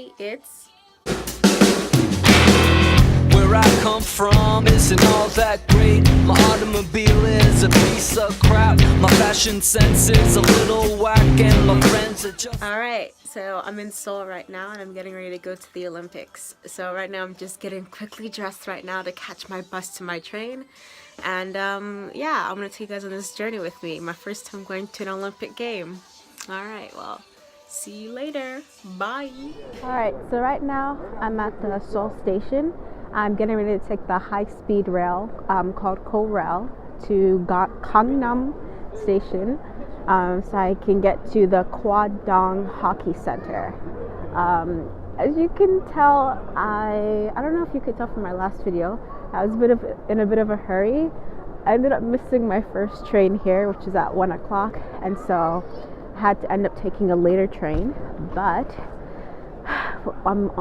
Today it's Where I come from isn't all that great. My automobile is a piece of crap. My fashion sense is a little whack, and my friends are just. Alright, so I'm in Seoul right now and I'm getting ready to go to the Olympics. So right now I'm just getting quickly dressed right now to catch my bus to my train. And yeah, I'm gonna take you guys on this journey with me. My first time going to an Olympic game. Alright, well, see you later. Bye. Alright, so right now I'm at the Seoul station. I'm getting ready to take the high-speed rail called Ko Rail to Gangnam Station, so I can get to the Kwadong Hockey Center. As you can tell, I don't know if you could tell from my last video, I was in a bit of a hurry. I ended up missing my first train here, which is at 1 o'clock, and so I had to end up taking a later train, but I'm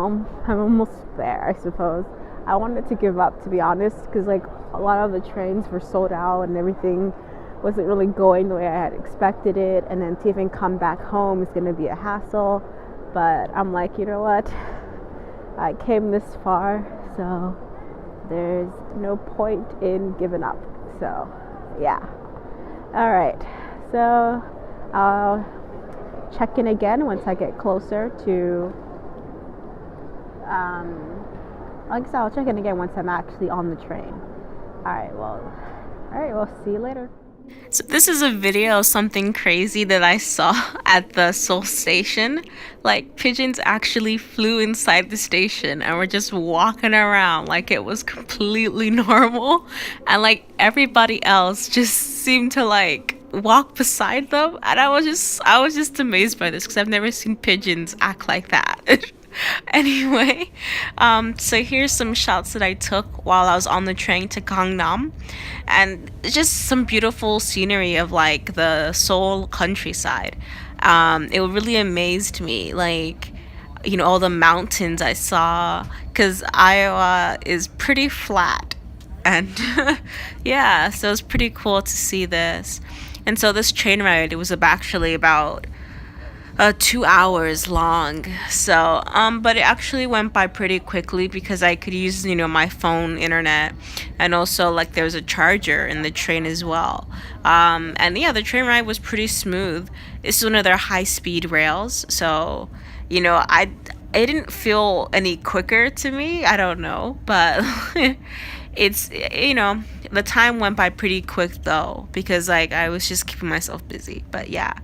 almost there, I suppose. I wanted to give up, to be honest, because like a lot of the trains were sold out and everything wasn't really going the way I had expected it, and then to even come back home is going to be a hassle. But I'm like, you know what, I came this far, so there's no point in giving up. So yeah, all right, so I'll check in again once I get closer to like I said, I'll check in again once I'm actually on the train. Alright, well, see you later. So this is a video of something crazy that I saw at the Seoul station. Like, pigeons actually flew inside the station and were just walking around like it was completely normal. And like everybody else just seemed to like walk beside them. And I was just amazed by this because I've never seen pigeons act like that. Anyway, so here's some shots that I took while I was on the train to Gangnam, and just some beautiful scenery of like the Seoul countryside. It really amazed me, like, you know, all the mountains I saw, because Iowa is pretty flat, and yeah, so it's pretty cool to see this. And so this train ride, it was actually about 2 hours long. So but it actually went by pretty quickly because I could use, you know, my phone internet, and also like there was a charger in the train as well. And yeah, the train ride was pretty smooth. It's one of their high speed rails, so you know, it didn't feel any quicker to me, I don't know, but it's, you know, the time went by pretty quick though, because like I was just keeping myself busy. But yeah,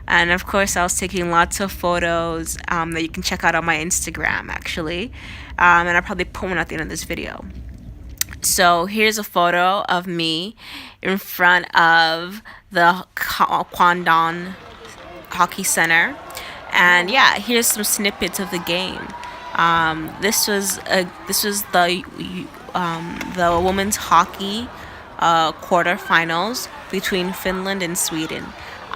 and of course I was taking lots of photos that you can check out on my Instagram actually, and I'll probably put one at the end of this video. So here's a photo of me in front of the Kwandon Hockey Center, and yeah, here's some snippets of the game. This was the women's hockey quarterfinals between Finland and Sweden.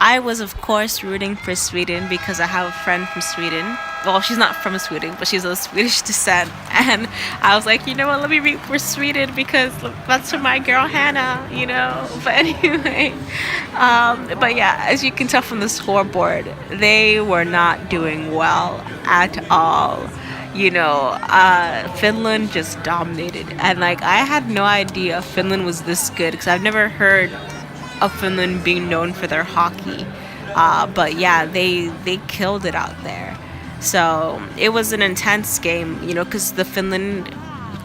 I was, of course, rooting for Sweden because I have a friend from Sweden. Well, she's not from Sweden, but she's of Swedish descent. And I was like, you know what, let me root for Sweden because that's for my girl Hannah, you know. But anyway, but yeah, as you can tell from the scoreboard, they were not doing well at all. You know, Finland just dominated. And like, I had no idea Finland was this good because I've never heard of Finland being known for their hockey, but yeah, they killed it out there. So it was an intense game, you know, because the Finland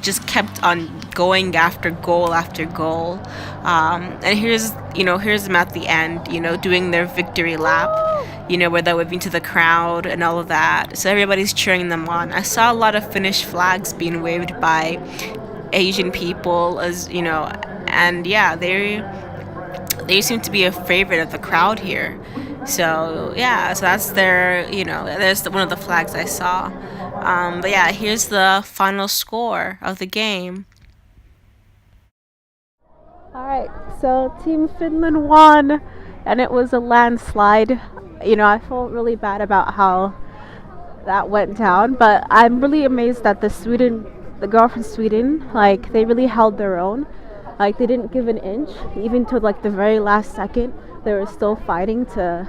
just kept on going after goal, and here's them at the end, you know, doing their victory lap, you know, where they're waving to the crowd and all of that. So everybody's cheering them on. I saw a lot of Finnish flags being waved by Asian people, as you know, and yeah, they seem to be a favorite of the crowd here. So yeah, so that's their, you know, there's one of the flags I saw. But yeah, here's the final score of the game. Alright, so Team Finland won, and it was a landslide. You know, I felt really bad about how that went down, but I'm really amazed that the girl from Sweden, like, they really held their own. Like, they didn't give an inch, even to like the very last second. They were still fighting to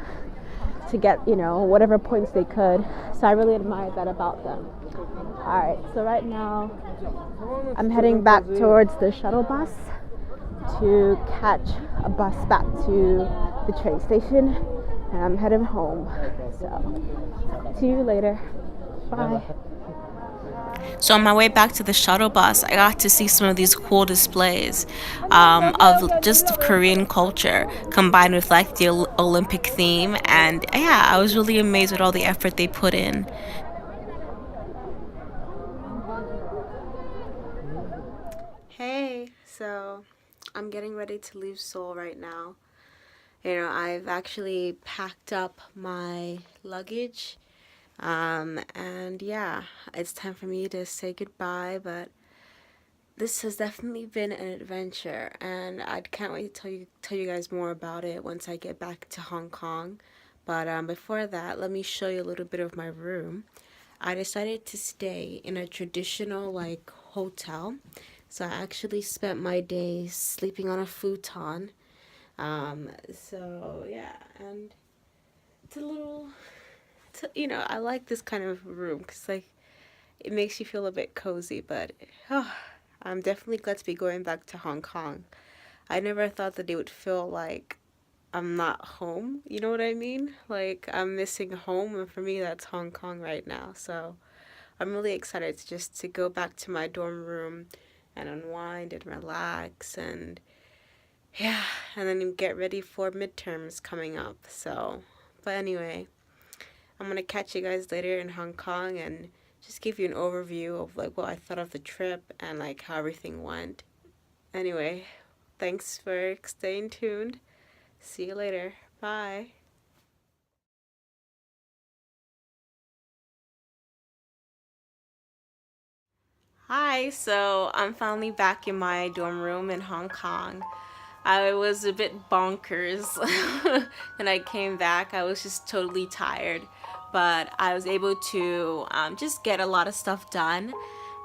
get, you know, whatever points they could. So So I really admired that about them. Alright, so right now I'm heading back towards the shuttle bus to catch a bus back to the train station, and I'm heading home. So talk to you later. Bye. So on my way back to the shuttle bus, I got to see some of these cool displays of just Korean culture combined with like the Olympic theme, and yeah, I was really amazed with all the effort they put in. Hey, so I'm getting ready to leave Seoul right now. I've actually packed up my luggage, and yeah, it's time for me to say goodbye, but this has definitely been an adventure, and I can't wait to tell you guys more about it once I get back to Hong Kong. But before that, let me show you a little bit of my room. I decided to stay in a traditional like hotel, so I actually spent my day sleeping on a futon. So yeah, and it's a little, I like this kind of room because like it makes you feel a bit cozy, but oh, I'm definitely glad to be going back to Hong Kong. I never thought that it would feel like I'm not home. You know what I mean? Like I'm missing home, and for me, that's Hong Kong right now. So I'm really excited to go back to my dorm room and unwind and relax and yeah, and then get ready for midterms coming up. So, but anyway, I'm gonna catch you guys later in Hong Kong and just give you an overview of like what I thought of the trip and like how everything went. Anyway, thanks for staying tuned. See you later. Bye. Hi, so I'm finally back in my dorm room in Hong Kong. I was a bit bonkers when I came back. I was just totally tired, but I was able to just get a lot of stuff done.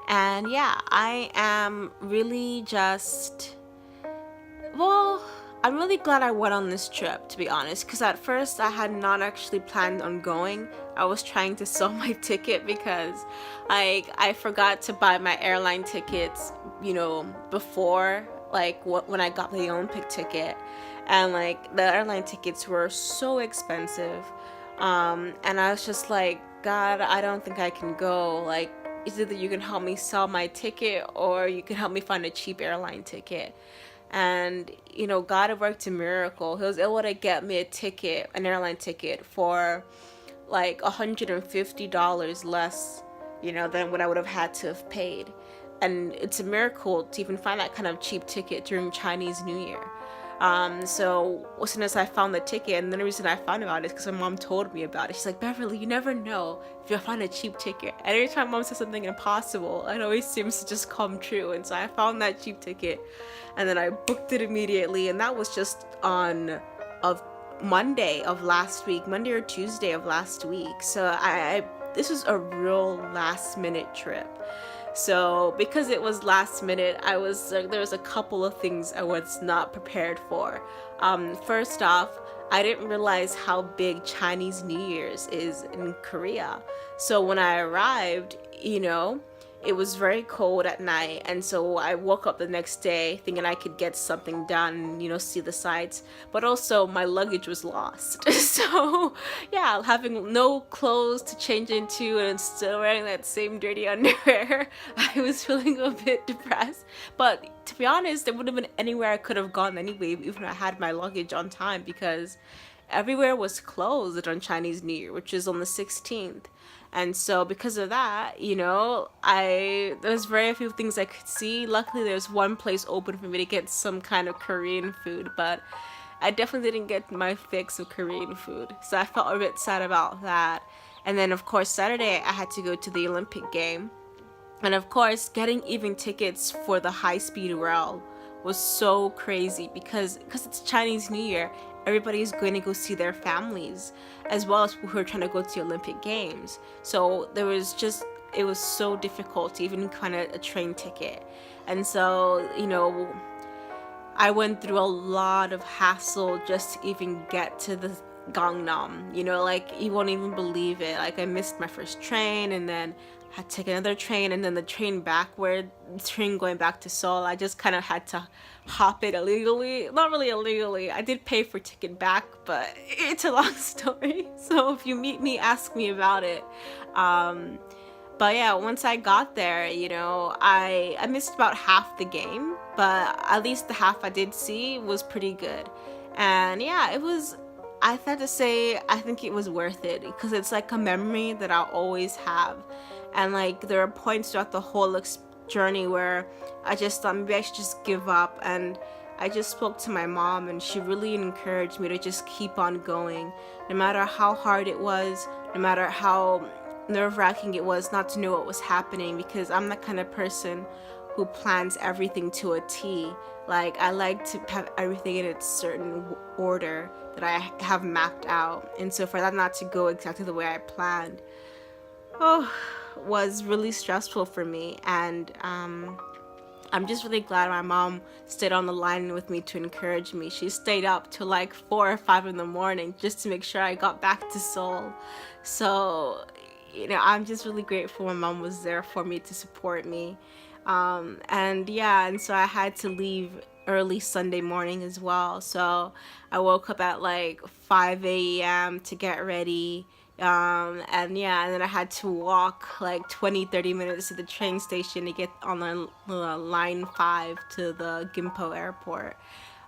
And yeah, I am really just well, I'm really glad I went on this trip, to be honest, because at first I had not actually planned on going. I was trying to sell my ticket because I forgot to buy my airline tickets, before when I got the Olympic ticket, and like the airline tickets were so expensive, and I was just like, God, I don't think I can go. Like, it's either you can help me sell my ticket or you can help me find a cheap airline ticket. And God had worked a miracle. He was able to get me an airline ticket for like $150 less, than what I would have had to have paid. And it's a miracle to even find that kind of cheap ticket during Chinese New Year. So as soon as I found the ticket, and the reason I found about it is because my mom told me about it. She's like, Beverly, you never know if you'll find a cheap ticket. And every time mom says something impossible, it always seems to just come true. And so I found that cheap ticket, and then I booked it immediately. And that was just on of Monday of last week, Monday or Tuesday of last week. So I this was a real last minute trip. So because it was last minute, there was a couple of things I was not prepared for. First off, I didn't realize how big Chinese New Year's is in Korea. So when I arrived, it was very cold at night, and so I woke up the next day thinking I could get something done, see the sights, but also my luggage was lost. So yeah, having no clothes to change into and still wearing that same dirty underwear, I was feeling a bit depressed. But to be honest, there would have been anywhere I could have gone anyway, even if I had my luggage on time, because everywhere was closed on Chinese New Year, which is on the 16th. And so because of that, there's very few things I could see. Luckily, there's one place open for me to get some kind of Korean food, but I definitely didn't get my fix of Korean food. So I felt a bit sad about that. And then, of course, Saturday, I had to go to the Olympic game. And of course, getting even tickets for the high-speed rail was so crazy because it's Chinese New Year. Everybody's going to go see their families, as well as people who are trying to go to the Olympic Games. So it was so difficult to even find a train ticket. And so, I went through a lot of hassle just to even get to Gangnam. You know, like you won't even believe it. Like I missed my first train, and then had to take another train, and then the train backward, the train going back to Seoul. I just kind of had to hop it illegally. Not really illegally. I did pay for ticket back, but it's a long story. So if you meet me, ask me about it. But yeah, once I got there, you know, I missed about half the game, but at least the half I did see was pretty good. And yeah, it was, I have to say, I think it was worth it because it's like a memory that I'll always have. And like there are points throughout the whole journey where I just thought maybe I should just give up, and I just spoke to my mom, and she really encouraged me to just keep on going no matter how hard it was, no matter how nerve-wracking it was not to know what was happening, because I'm the kind of person who plans everything to a T. Like I like to have everything in its certain order that I have mapped out, and so for that not to go exactly the way I planned, was really stressful for me. And I'm just really glad my mom stayed on the line with me to encourage me. She stayed up till like 4 or 5 in the morning just to make sure I got back to Seoul. So, you know, I'm just really grateful my mom was there for me to support me. And yeah, and so I had to leave early Sunday morning as well. So I woke up at like 5 a.m. to get ready. And yeah, and then I had to walk like 20-30 minutes to the train station to get on the line 5 to the Gimpo airport.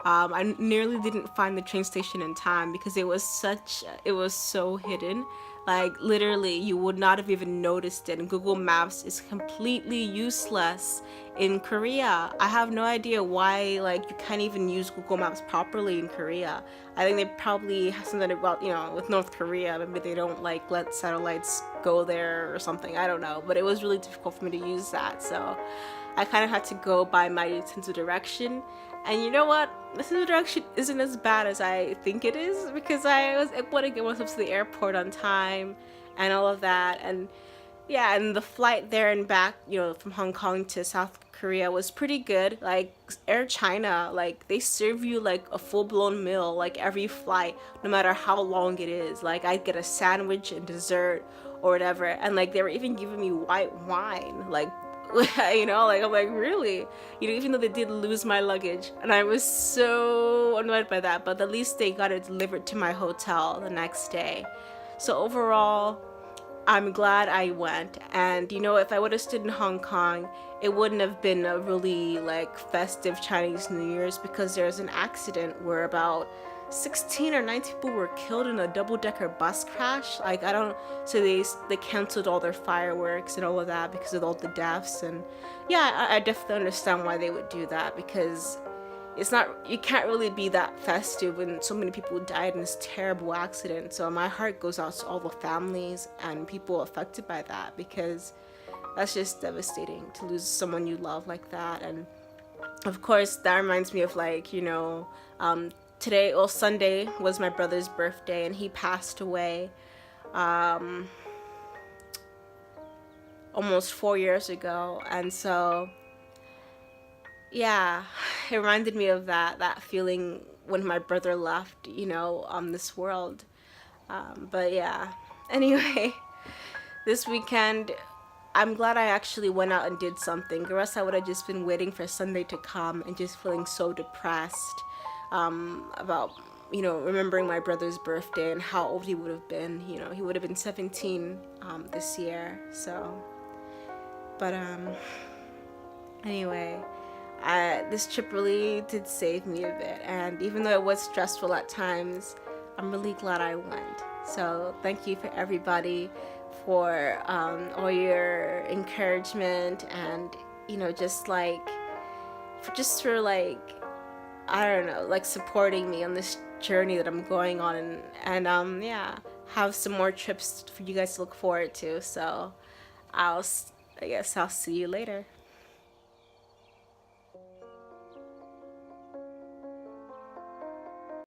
I nearly didn't find the train station in time because it was so hidden. Like literally you would not have even noticed it, and Google Maps is completely useless in Korea. I have no idea why like you can't even use Google Maps properly in Korea. I think they probably have something about, you know, with North Korea, maybe they don't like let satellites go there or something, I don't know, but it was really difficult for me to use that. So I kind of had to go by my sense of direction. And you know what? This direction isn't as bad as I think it is, because I was able to get myself to the airport on time and all of that. And yeah, and the flight there and back, you know, from Hong Kong to South Korea was pretty good. Like Air China, like they serve you like a full-blown meal like every flight, no matter how long it is. Like I'd get a sandwich and dessert or whatever, and like they were even giving me white wine, like you know, like I'm like, really, you know, even though they did lose my luggage, and I was so annoyed by that, but at least they got it delivered to my hotel the next day. So overall, I'm glad I went. And you know, if I would have stayed in Hong Kong, it wouldn't have been a really like festive Chinese New Year's, because there's an accident where about 16 or 19 people were killed in a double-decker bus crash. Like I don't, so they canceled all their fireworks and all of that because of all the deaths. And yeah, I definitely understand why they would do that, because it's not, you can't really be that festive when so many people died in this terrible accident. So my heart goes out to all the families and people affected by that, because that's just devastating to lose someone you love like that. And of course that reminds me of like, you know, today, well, Sunday was my brother's birthday, and he passed away almost 4 years ago. And so yeah, it reminded me of that feeling when my brother left, you know, this world. But yeah, anyway, this weekend I'm glad I actually went out and did something. The rest I would have just been waiting for Sunday to come and just feeling so depressed about, you know, remembering my brother's birthday and how old he would have been. You know, he would have been 17 this year. So, but anyway, this trip really did save me a bit. And even though it was stressful at times, I'm really glad I went. So thank you for everybody for all your encouragement, and you know, just like for like, I don't know, like supporting me on this journey that I'm going on. And yeah, have some more trips for you guys to look forward to. So I guess I'll see you later.